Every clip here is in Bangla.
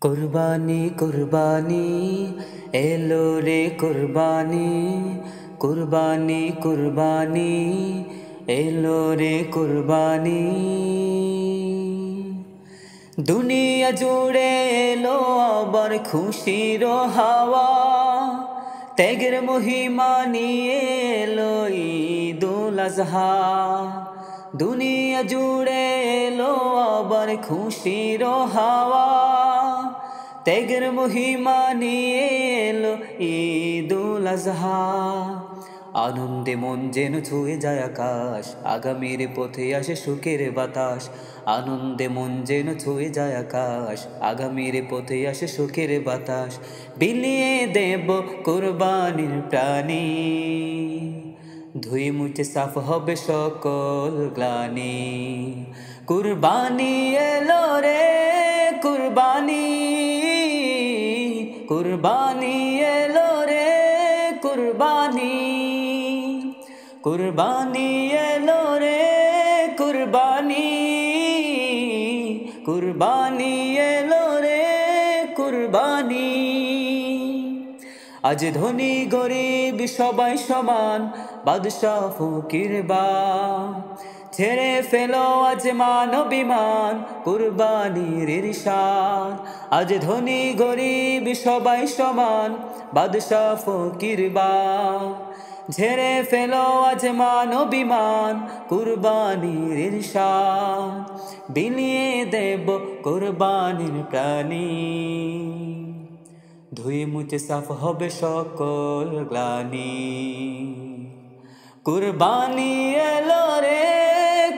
কুরবানি কুরবানি এলো রে কুরবানি, কুরবানি কুরবানি এলো রে কুরবানি। দুনিয়া জুড়ে এলো আবার খুশির হাওয়া, ত্যাগের মহিমা নিয়ে এলো ঈদুল আজহা। দুনিয়া জুড়ে এলো আবার খুশির হাওয়া, ত্যাগের মহিমা নিয়ে এলো ঈদুল আজহা। আনন্দে মন যেন ছুঁয়ে যায় আকাশ, আগামীর পথে আসে সুখের বাতাস। আনন্দে মন যেন ছুঁয়ে যায় আকাশ, আগামীর পথে আসে সুখের বাতাস। বিলিয়ে দেব কুরবানির প্রাণী, ধুয়ে মুছে সাফ হবে সকল গ্লানি। কুরবানি এলো রে কুরবানি, কুরবানি এলো রে কুরবানি, কুরবানি এলো রে কুরবানি, কুরবানি এলো রে কুরবানি। আজ ধনী গরিব সবাই সমান, বাদশা ফকির বা ছেড়ে ফেলো আজ মান অভিমান, কুরবানির ইরশাদ। আজ ধনী গরিব সবাই সমান, বাদশা ফকির বা ঝেড়ে ফেলো আজ মান অভিমান, কুরবানির ইরশাদ। বিলিয়ে দেব কুরবানির প্রাণী, ধুয়ে মুছে সাফ হবে সকল গ্লানি। কুরবানি এলো রে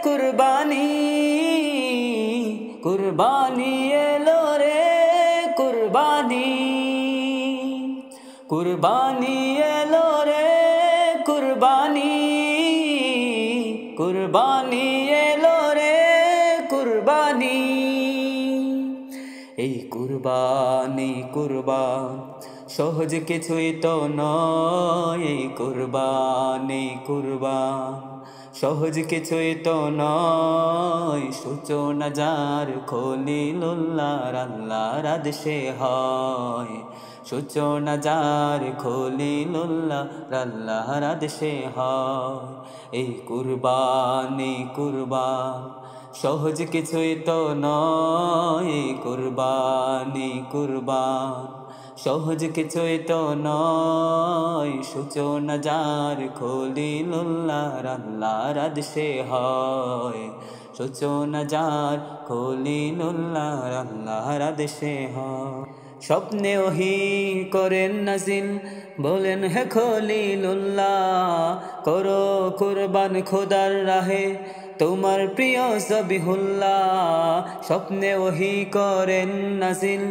কুরবানি, কুরবানি এলো রে কুরবানি, কুরবানি এলো রে কুরবানি, কুরবানি এলো রে কুরবানি। এই কুরবানি কুরবান সহজ কিছুই তো নয়, এই কুরবানি কুরবান সহজ কিছুই তো নয়। সূচনা যার খলিলুল্লাহর আল্লাহর আদেশে হয়, সূচনা যার খলিলুল্লাহর আল্লাহর আদেশে হয়। এই কুরবানি কুরবান সহজ কিছুই তো নয়, এই কুরবানি কুরবান সহজ কিছুই তো নয়। সূচনা যার খলিলুল্লাহর আল্লাহর আদেশে হয়, সূচনা যার খলিলুল্লাহর আল্লাহর আদেশে হয়। স্বপ্নে ওহী করেন নাজিল, বলেন হে খলিলুল্লাহ, করো কুরবান খোদার রাহে তোমার প্রিয় জবিহুল্লাহ। স্বপ্নে ওহী করেন নাজিল,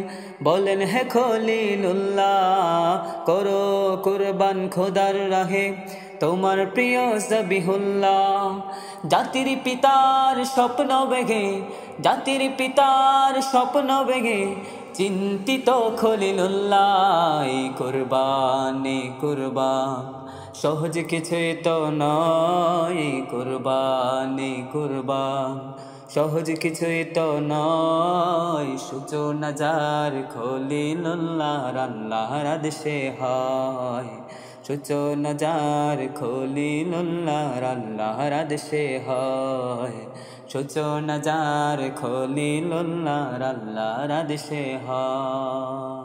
বলেন হে খলিলুল্লাহ, করো কুরবান খোদার রাহে তোমার প্রিয় জবিহুল্লাহ। জাতির পিতার স্বপ্ন বেগে, জাতির পিতার স্বপ্ন বেগে চিন্তিত খলিলুল্লাহ। এই কুরবানি কুরবান সহজ কিছুই তো নয়, কুরবানি কুরবান সহজ কিছুই তো নয়। সূচনা যার খলিলুল্লাহর আল্লাহর আদেশে হয়, সূচনা যার খলিলুল্লাহর আল্লাহর আদেশে হয়, সূচনা যার খলিলুল্লাহর আল্লাহর আদেশে হয়।